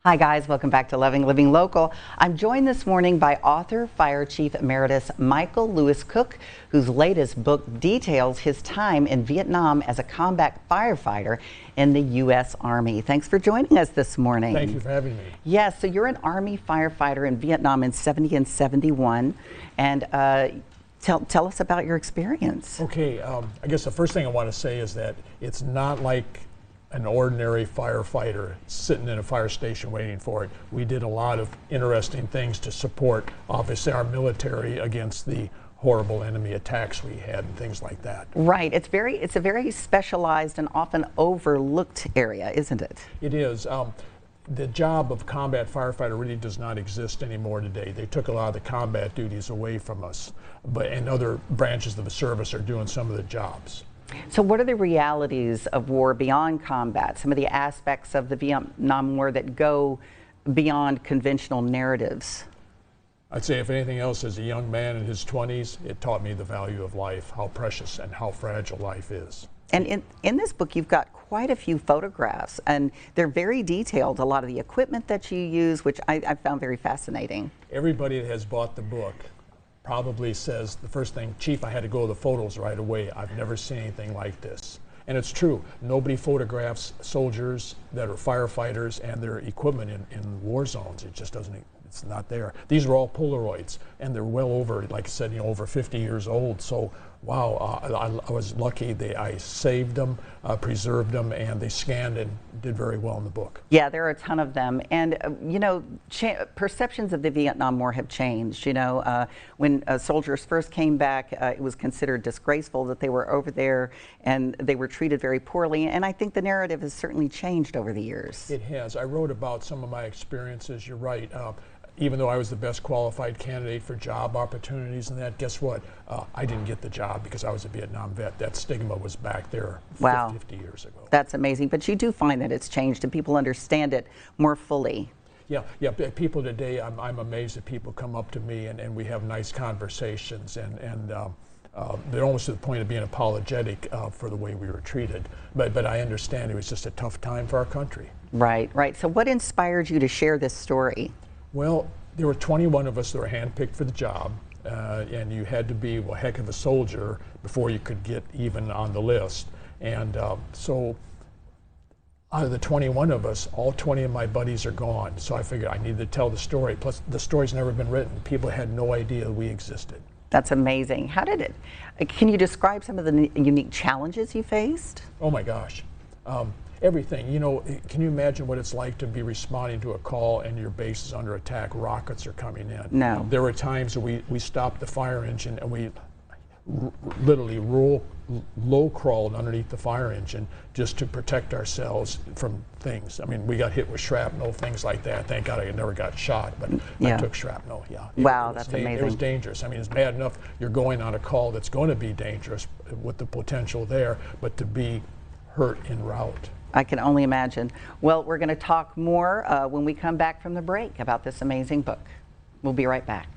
Hi guys, welcome back to Loving Living Local. I'm joined this morning by author, Fire Chief Emeritus Michael Kuk, whose latest book details his time in Vietnam as a combat firefighter in the U.S. Army. Thanks for joining us this morning. Thank you for having me. Yes, so you're an Army firefighter in Vietnam in 70 and 71, and tell us about your experience. Okay, I guess the first thing I want to say is that it's not like an ordinary firefighter sitting in a fire station waiting for it. We did a lot of interesting things to support, obviously, our military against the horrible enemy attacks we had and things like that. Right. It's a very specialized and often overlooked area, isn't it? It is. The job of combat firefighter really does not exist anymore today. They took a lot of the combat duties away from us, and other branches of the service are doing some of the jobs. So what are the realities of war beyond combat, some of the aspects of the Vietnam War that go beyond conventional narratives? I'd say if anything else, as a young man in his 20s, it taught me the value of life, how precious and how fragile life is. And in this book, you've got quite a few photographs, and they're very detailed, a lot of the equipment that you use, which I found very fascinating. Everybody that has bought the book probably says the first thing, Chief, I had to go to the photos right away. I've never seen anything like this. And it's true. Nobody photographs soldiers that are firefighters and their equipment in war zones. It just doesn't, it's not there. These are all Polaroids, and they're well over, like I said, over 50 years old. So, wow, I was lucky. I saved them, preserved them, and they scanned and did very well in the book. Yeah, there are a ton of them. And, perceptions of the Vietnam War have changed. When soldiers first came back, it was considered disgraceful that they were over there and they were treated very poorly. And I think the narrative has certainly changed over the years. It has. I wrote about some of my experiences. You're right. Even though I was the best qualified candidate for job opportunities and that, guess what? I didn't get the job because I was a Vietnam vet. That stigma was back there 50 years ago. That's amazing. But you do find that it's changed and people understand it more fully. Yeah. People today, I'm amazed that people come up to me and we have nice conversations and they're almost to the point of being apologetic for the way we were treated. But I understand it was just a tough time for our country. Right. So what inspired you to share this story? Well, there were 21 of us that were handpicked for the job, and you had to be a heck of a soldier before you could get even on the list. And so out of the 21 of us, all 20 of my buddies are gone. So I figured I needed to tell the story. Plus, the story's never been written. People had no idea we existed. That's amazing. How did it? Can you describe some of the unique challenges you faced? Oh my gosh. Everything. Can you imagine what it's like to be responding to a call and your base is under attack? Rockets are coming in. No. There were times we stopped the fire engine and we literally low crawled underneath the fire engine just to protect ourselves from things. I mean, we got hit with shrapnel, things like that. Thank God I never got shot, but I took shrapnel, yeah. Wow, that's amazing. It was dangerous. I mean, it's bad enough you're going on a call that's going to be dangerous with the potential there, but to be hurt en route. I can only imagine. Well, we're going to talk more when we come back from the break about this amazing book. We'll be right back.